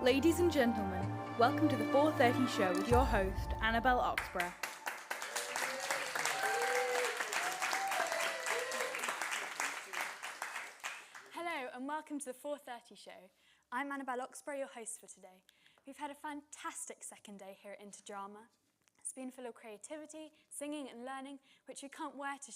Ladies and gentlemen, welcome to the 4:30 show with your host, Annabelle Oxborough. Hello and welcome to the 4:30 show. I'm Annabelle Oxborough, your host for today. We've had a fantastic second day here at In2Drama. It's been full of creativity, singing and learning, which we can't wait to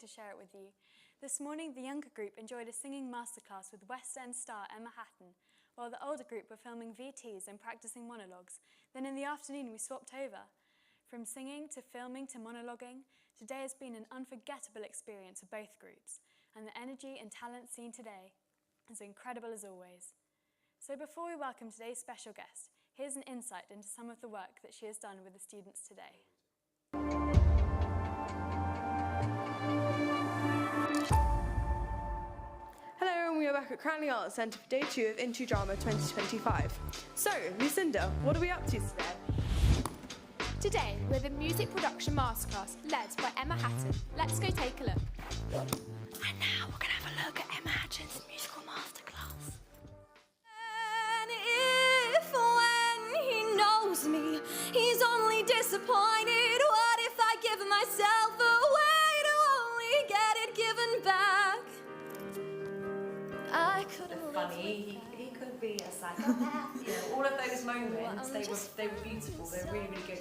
share it with you. This morning, the younger group enjoyed a singing masterclass with West End star Emma Hatton, while the older group were filming VTs and practicing monologues. Then in the afternoon, we swapped over. From singing to filming to monologuing, today has been an unforgettable experience for both groups, and the energy and talent seen today is incredible as always. So before we welcome today's special guest, here's an insight into some of the work that she has done with the students today. Hello, and we are back at Cranley Arts Centre for Day 2 of In2Drama 2025. So, Lucinda, what are we up to today? Today, we're the music production masterclass led by Emma Hatton. Let's go take a look. And now we're going to have a look at Emma Hatton's musical masterclass. And if when he knows me, he's only disappointed, what if I give myself away to only get it given back? I couldn't funny, he could be a psychopath, you know, all of those moments, they were beautiful, they were really, really good.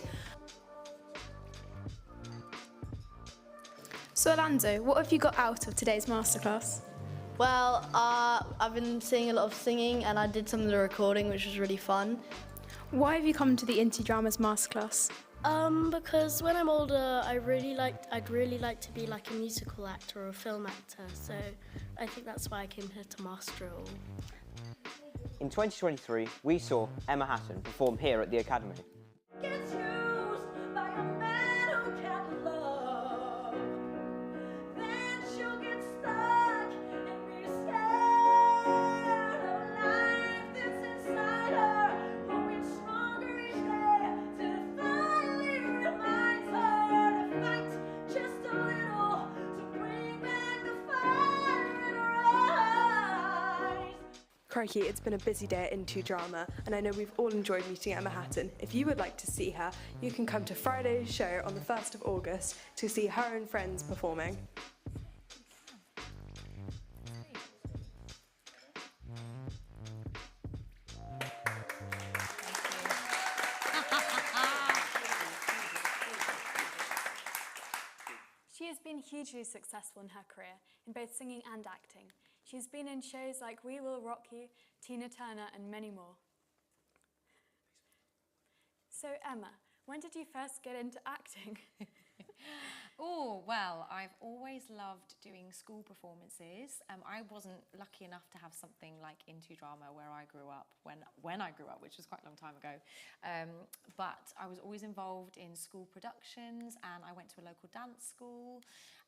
So Alonso, what have you got out of today's masterclass? Well, I've been seeing a lot of singing and I did some of the recording, which was really fun. Why have you come to the In2Drama's masterclass? Because when I'm older, I'd really like to be like a musical actor or a film actor, so I think that's why I came here to master it all. In 2023, we saw Emma Hatton perform here at the Academy. Gets used by a man who can't love. Then she'll get stuck and be scared of life that's inside her, growing stronger each day till it finally reminds her to fight just a little to bring back the fire in her eyes. Crikey, it's been a busy day at In2Drama, and I know we've all enjoyed meeting Emma Hatton. If you would like to see her, you can come to Friday's show on the 1st of August to see her and friends performing. She has been hugely successful in her career, in both singing and acting. She has been in shows like We Will Rock You, Tina Turner, and many more. So Emma, when did you first get into acting? Oh, well, I've always loved doing school performances. I wasn't lucky enough to have something like In2Drama where I grew up, when I grew up, which was quite a long time ago. But I was always involved in school productions, and I went to a local dance school,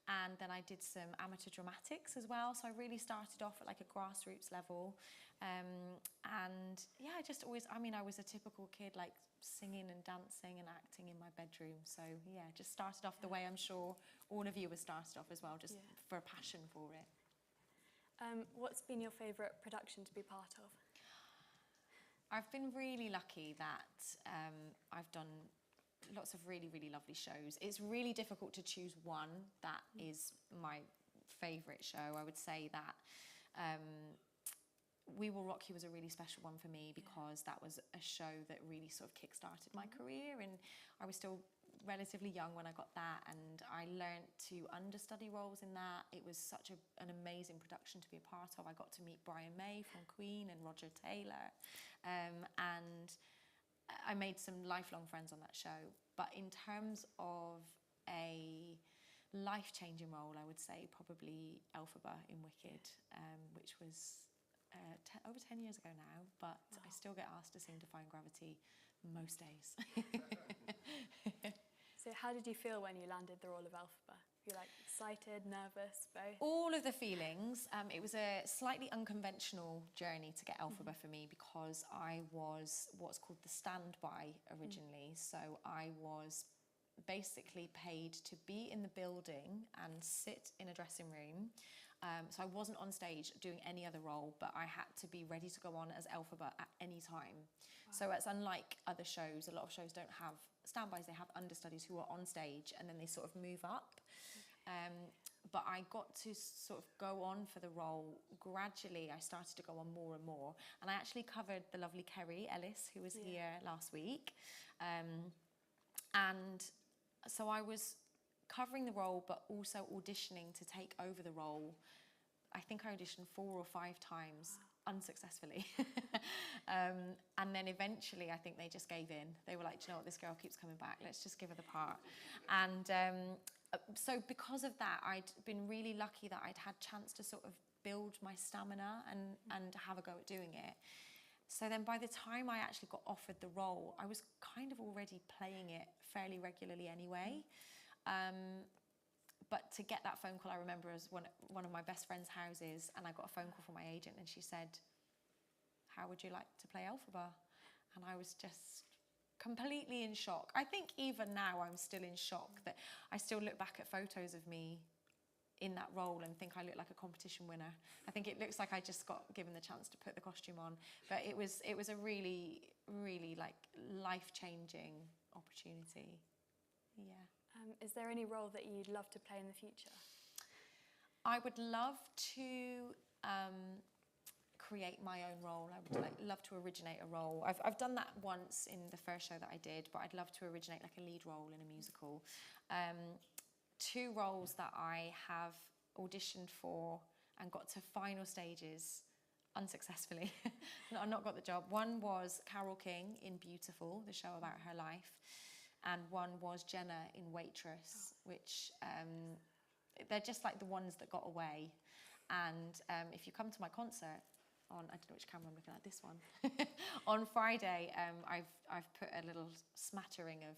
and then I did some amateur dramatics as well. So I really started off at like a grassroots level. And yeah, I was a typical kid, like singing and dancing and acting in my bedroom. So yeah, just started off the way I'm sure all of you have started off as well, just for a passion for it. What's been your favourite production to be part of? I've been really lucky that I've done lots of really, really lovely shows. It's really difficult to choose one that is my favourite show. I would say that We Will Rock You was a really special one for me because that was a show that really sort of kick-started my career, and I was still relatively young when I got that, and I learnt to understudy roles in that. It was such an amazing production to be a part of. I got to meet Brian May from Queen and Roger Taylor, and I made some lifelong friends on that show. But in terms of a life-changing role, I would say probably Elphaba in Wicked, which was over 10 years ago now, but I still get asked to sing Defying Gravity most days. So how did you feel when you landed the role of Elphaba? Were you like excited, nervous, both? All of the feelings. It was a slightly unconventional journey to get Elphaba for me because I was what's called the standby originally. So I was basically paid to be in the building and sit in a dressing room So I wasn't on stage doing any other role, but I had to be ready to go on as Elphaba at any time. Wow. So it's unlike other shows. A lot of shows don't have standbys, they have understudies who are on stage and then they sort of move up. Okay. But I got to sort of go on for the role. Gradually, I started to go on more and more. And I actually covered the lovely Kerry Ellis, who was here last week. And so I was covering the role, but also auditioning to take over the role. I think I auditioned 4 or 5 times, unsuccessfully. And then eventually, I think they just gave in. They were like, do you know what, this girl keeps coming back, let's just give her the part. And so because of that, I'd been really lucky that I'd had chance to sort of build my stamina and have a go at doing it. So then by the time I actually got offered the role, I was kind of already playing it fairly regularly anyway. But to get that phone call, I remember as one of my best friend's houses, and I got a phone call from my agent and she said, how would you like to play Elphaba? And I was just completely in shock. I think even now I'm still in shock that I still look back at photos of me in that role and think I look like a competition winner. I think it looks like I just got given the chance to put the costume on. But it was a really, really like life-changing opportunity. Yeah. Is there any role that you'd love to play in the future? I would love to create my own role. I would love to originate a role. I've done that once in the first show that I did, but I'd love to originate like a lead role in a musical. 2 roles that I have auditioned for and got to final stages unsuccessfully. I've not got the job. One was Carole King in Beautiful, the show about her life, and one was Jenna in Waitress, which they're just like the ones that got away. And if you come to my concert on, I don't know which camera I'm looking at, this one, on Friday, I've put a little smattering of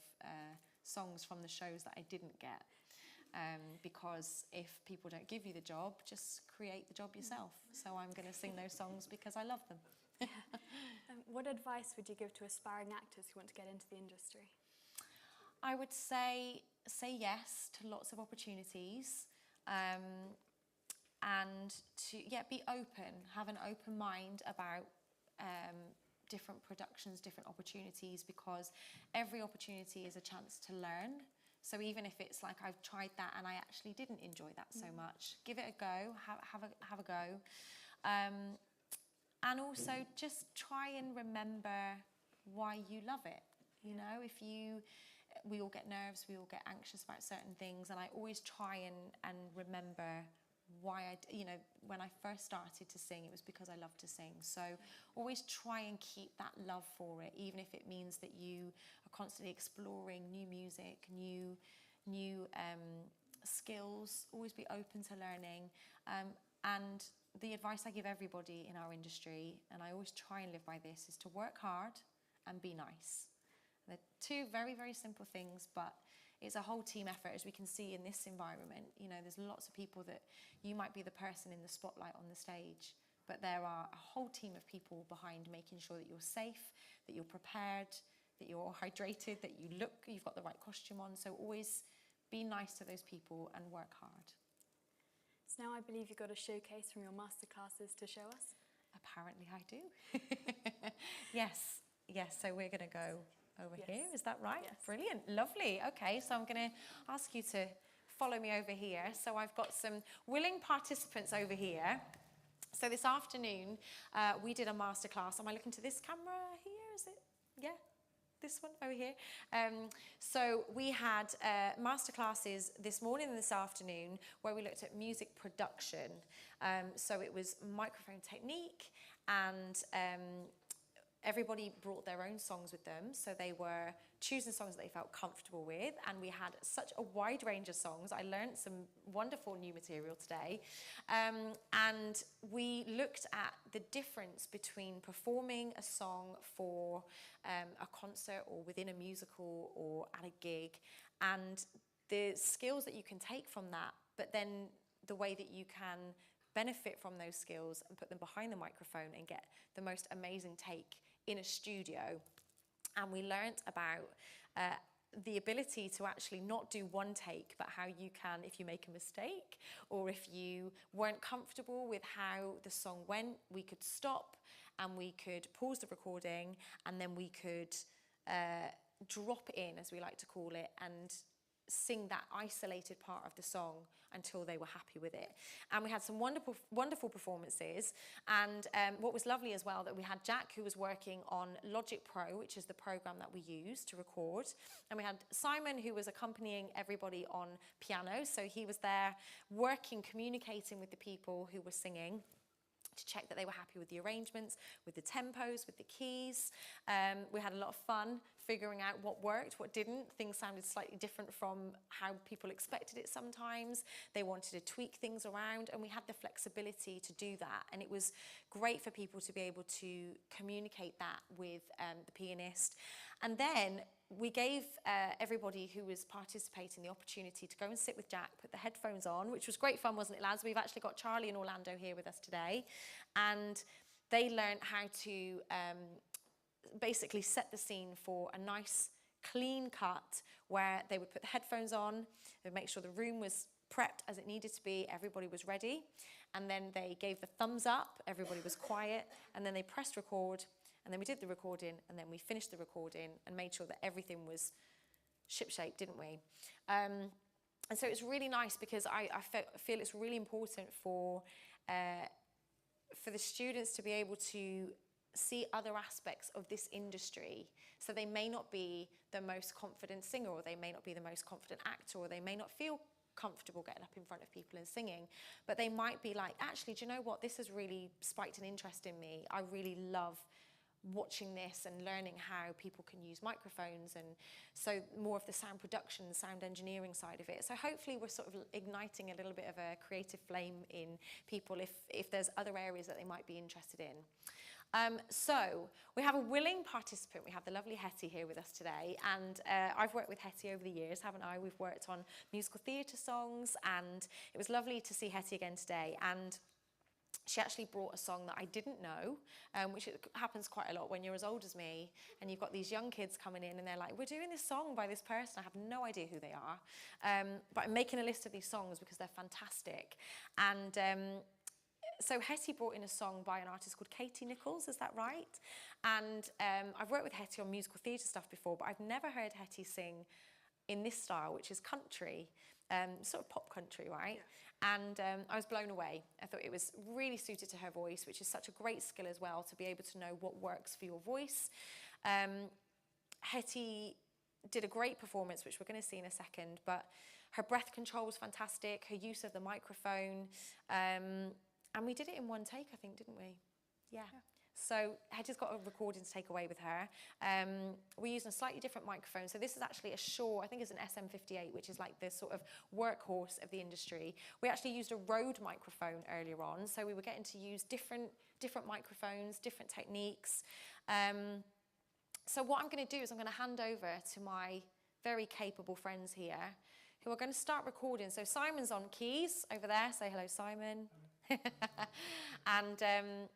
songs from the shows that I didn't get. Because if people don't give you the job, just create the job yourself. So I'm going to sing those songs because I love them. What advice would you give to aspiring actors who want to get into the industry? I would say yes to lots of opportunities, and to be open, have an open mind about different productions, different opportunities, because every opportunity is a chance to learn. So even if it's like I've tried that and I actually didn't enjoy that so much, give it a go, have a go. And also just try and remember why you love it. You know, we all get nerves, we all get anxious about certain things, and I always try and remember why when I first started to sing, it was because I loved to sing. So always try and keep that love for it, even if it means that you are constantly exploring new music, new skills. Always be open to learning. And the advice I give everybody in our industry, and I always try and live by this, is to work hard and be nice. They're 2 very, very simple things, but it's a whole team effort, as we can see in this environment. You know, there's lots of people that you might be the person in the spotlight on the stage, but there are a whole team of people behind making sure that you're safe, that you're prepared, that you're hydrated, that you've got the right costume on. So always be nice to those people and work hard. So now I believe you've got a showcase from your masterclasses to show us? Apparently I do. Yes, so we're going to go over here, is that right? Yes. Brilliant, lovely. Okay, so I'm going to ask you to follow me over here. So I've got some willing participants over here. So this afternoon, we did a masterclass. Am I looking to this camera here? Is it? Yeah, this one over here. So we had masterclasses this morning and this afternoon where we looked at music production. So it was microphone technique, and everybody brought their own songs with them, so they were choosing songs that they felt comfortable with, and we had such a wide range of songs. I learned some wonderful new material today, and we looked at the difference between performing a song for a concert or within a musical or at a gig, and the skills that you can take from that, but then the way that you can benefit from those skills and put them behind the microphone and get the most amazing take in a studio. And we learnt about the ability to actually not do one take, but how you can, if you make a mistake or if you weren't comfortable with how the song went, we could stop and we could pause the recording, and then we could drop in, as we like to call it, and sing that isolated part of the song until they were happy with it. And we had some wonderful performances. And what was lovely as well, that we had Jack, who was working on Logic Pro, which is the program that we use to record. And we had Simon, who was accompanying everybody on piano. So he was there working, communicating with the people who were singing, to check that they were happy with the arrangements, with the tempos, with the keys. We had a lot of fun figuring out what worked, what didn't. Things sounded slightly different from how people expected it sometimes. They wanted to tweak things around, and we had the flexibility to do that. And it was great for people to be able to communicate that with the pianist. And then we gave everybody who was participating the opportunity to go and sit with Jack, put the headphones on, which was great fun, wasn't it, lads? We've actually got Charlie and Orlando here with us today, and they learned how to basically set the scene for a nice, clean cut where they would put the headphones on, they'd make sure the room was prepped as it needed to be, everybody was ready, and then they gave the thumbs up, everybody was quiet, and then they pressed record. And then we did the recording, and then we finished the recording and made sure that everything was shipshape, didn't we? And so it's really nice, because I feel it's really important for the students to be able to see other aspects of this industry. So they may not be the most confident singer, or they may not be the most confident actor, or they may not feel comfortable getting up in front of people and singing, but they might be like, actually, do you know what? This has really spiked an interest in me. I really love watching this and learning how people can use microphones, and so more of the sound production, sound engineering side of it. So hopefully we're sort of igniting a little bit of a creative flame in people if there's other areas that they might be interested in. So we have a willing participant. We have the lovely Hetty here with us today, and I've worked with Hetty over the years, haven't I? We've worked on musical theatre songs, and it was lovely to see Hetty again today. And she actually brought a song that I didn't know, which happens quite a lot when you're as old as me and you've got these young kids coming in and they're like, we're doing this song by this person. I have no idea who they are, but I'm making a list of these songs because they're fantastic. And so Hetty brought in a song by an artist called Katie Nichols, is that right? And I've worked with Hetty on musical theatre stuff before, but I've never heard Hetty sing in this style, which is country, sort of pop country, right? Yeah. And I was blown away. I thought it was really suited to her voice, which is such a great skill as well, to be able to know what works for your voice. Hetty did a great performance, which we're going to see in a second, but her breath control was fantastic, her use of the microphone, and we did it in one take, I think, didn't we? Yeah. So Hetty's got a recording to take away with her. We're using a slightly different microphone. So this is actually a Shure, I think it's an SM58, which is like the sort of workhorse of the industry. We actually used a Rode microphone earlier on. So we were getting to use different microphones, different techniques. So what I'm going to do is I'm going to hand over to my very capable friends here who are going to start recording. So Simon's on keys over there. Say hello, Simon. And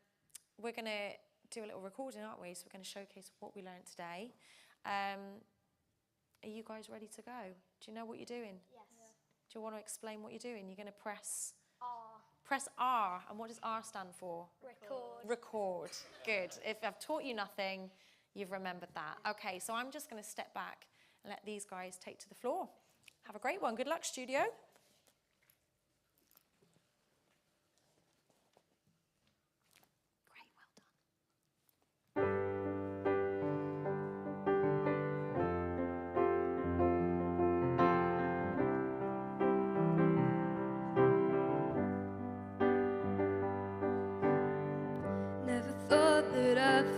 we're going to do a little recording, aren't we? So we're going to showcase what we learned today. Are you guys ready to go? Do you know what you're doing? Yes. Do you want to explain what you're doing? You're going to press... R. Press R. And what does R stand for? Record. Record. Good. If I've taught you nothing, you've remembered that. Okay, so I'm just going to step back and let these guys take to the floor. Have a great one. Good luck, studio.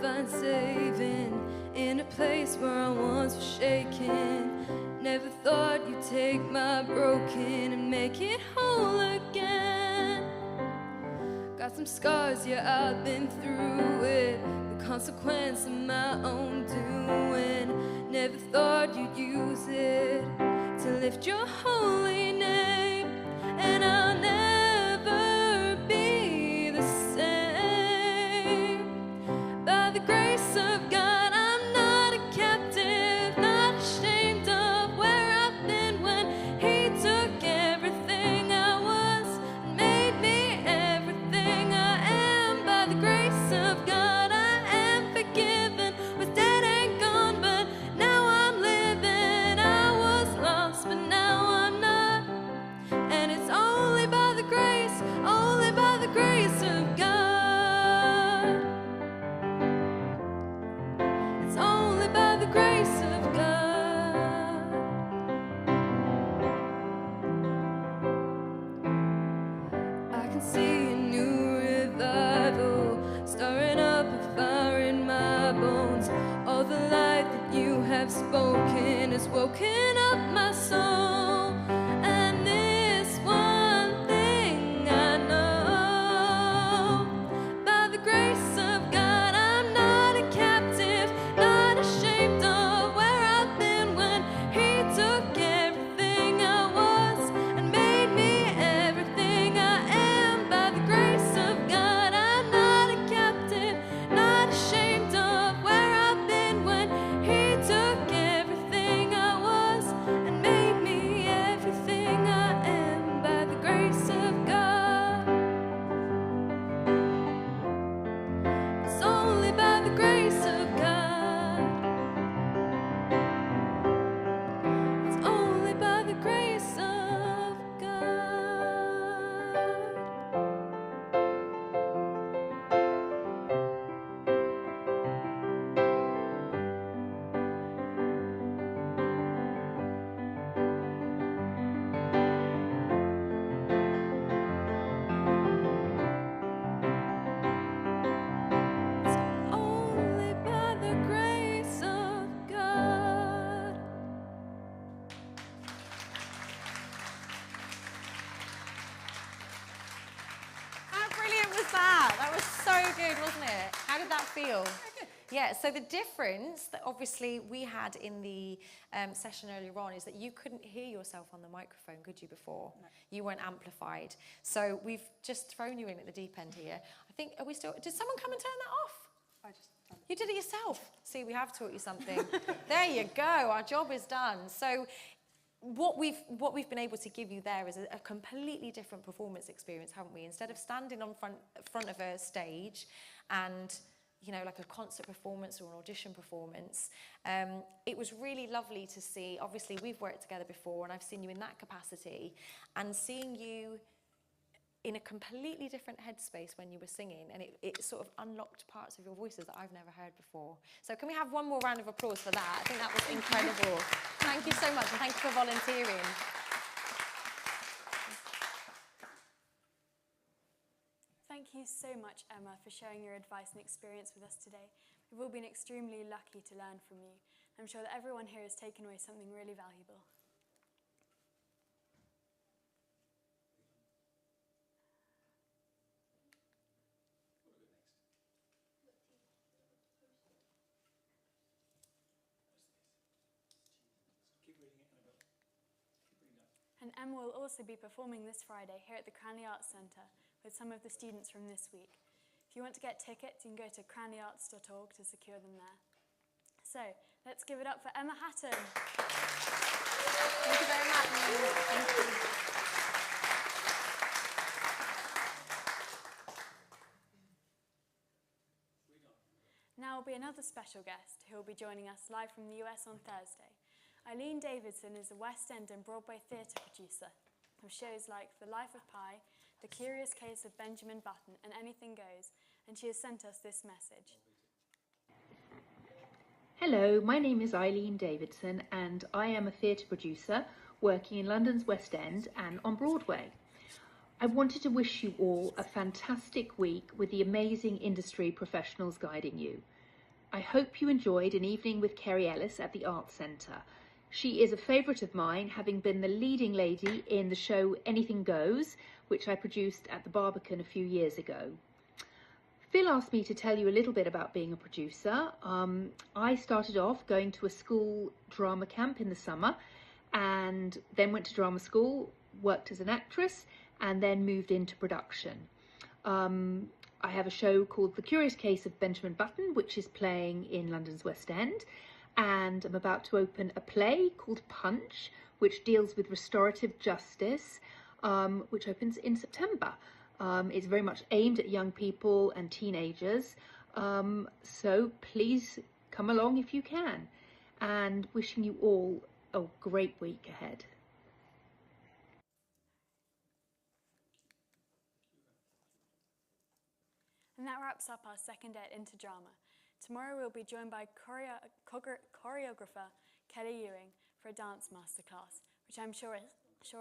Find saving in a place where I once was shaking. Never thought you'd take my broken and make it whole again. Got some scars, yeah, I've been through it, the consequence of my own doing. Never thought you'd use it to lift your holy name, and I'll never be the same. By the grace of God, I'm not a captive, not ashamed of good, wasn't it? How did that feel? Yeah, so the difference that obviously we had in the session earlier on is that you couldn't hear yourself on the microphone, could you, before? No. You weren't amplified. So we've just thrown you in at the deep end here. I think, are we still, did someone come and turn that off? I just done it. You did it yourself. See, we have taught you something. There you go, our job is done. So what we've been able to give you there is a completely different performance experience, haven't we? Instead of standing on front of a stage and, you know, like a concert performance or an audition performance, it was really lovely to see. Obviously, we've worked together before and I've seen you in that capacity, and seeing you in a completely different headspace when you were singing, and it sort of unlocked parts of your voices that I've never heard before. So can we have one more round of applause for that? I think that was incredible. Thank you so much, and thank you for volunteering. Thank you so much, Emma, for sharing your advice and experience with us today. We've all been extremely lucky to learn from you. I'm sure that everyone here has taken away something really valuable. And Emma will also be performing this Friday here at the Cranley Arts Centre with some of the students from this week. If you want to get tickets, you can go to cranleyarts.org to secure them there. So, let's give it up for Emma Hatton. Thank you very much. Thank you. Now will be another special guest who will be joining us live from the US on Thursday. Eileen Davidson is a West End and Broadway theatre producer of shows like The Life of Pi, The Curious Case of Benjamin Button, and Anything Goes, and she has sent us this message. Hello, my name is Eileen Davidson and I am a theatre producer working in London's West End and on Broadway. I wanted to wish you all a fantastic week with the amazing industry professionals guiding you. I hope you enjoyed an evening with Kerry Ellis at the Arts Centre. She is a favourite of mine, having been the leading lady in the show Anything Goes, which I produced at the Barbican a few years ago. Phil asked me to tell you a little bit about being a producer. I started off going to a school drama camp in the summer and then went to drama school, worked as an actress, and then moved into production. I have a show called The Curious Case of Benjamin Button, which is playing in London's West End, and I'm about to open a play called Punch, which deals with restorative justice, which opens in September. It's very much aimed at young people and teenagers, so please come along if you can, and wishing you all a great week ahead. And that wraps up our second day at In2Drama. Tomorrow we'll be joined by choreographer Kelly Ewing for a dance masterclass, which I'm sure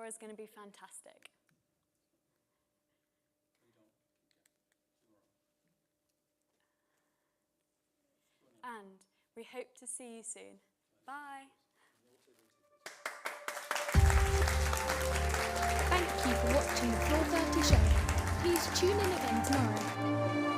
is going to be fantastic. And we hope to see you soon. Bye. Thank you for watching the 4:30 show. Please tune in again tomorrow.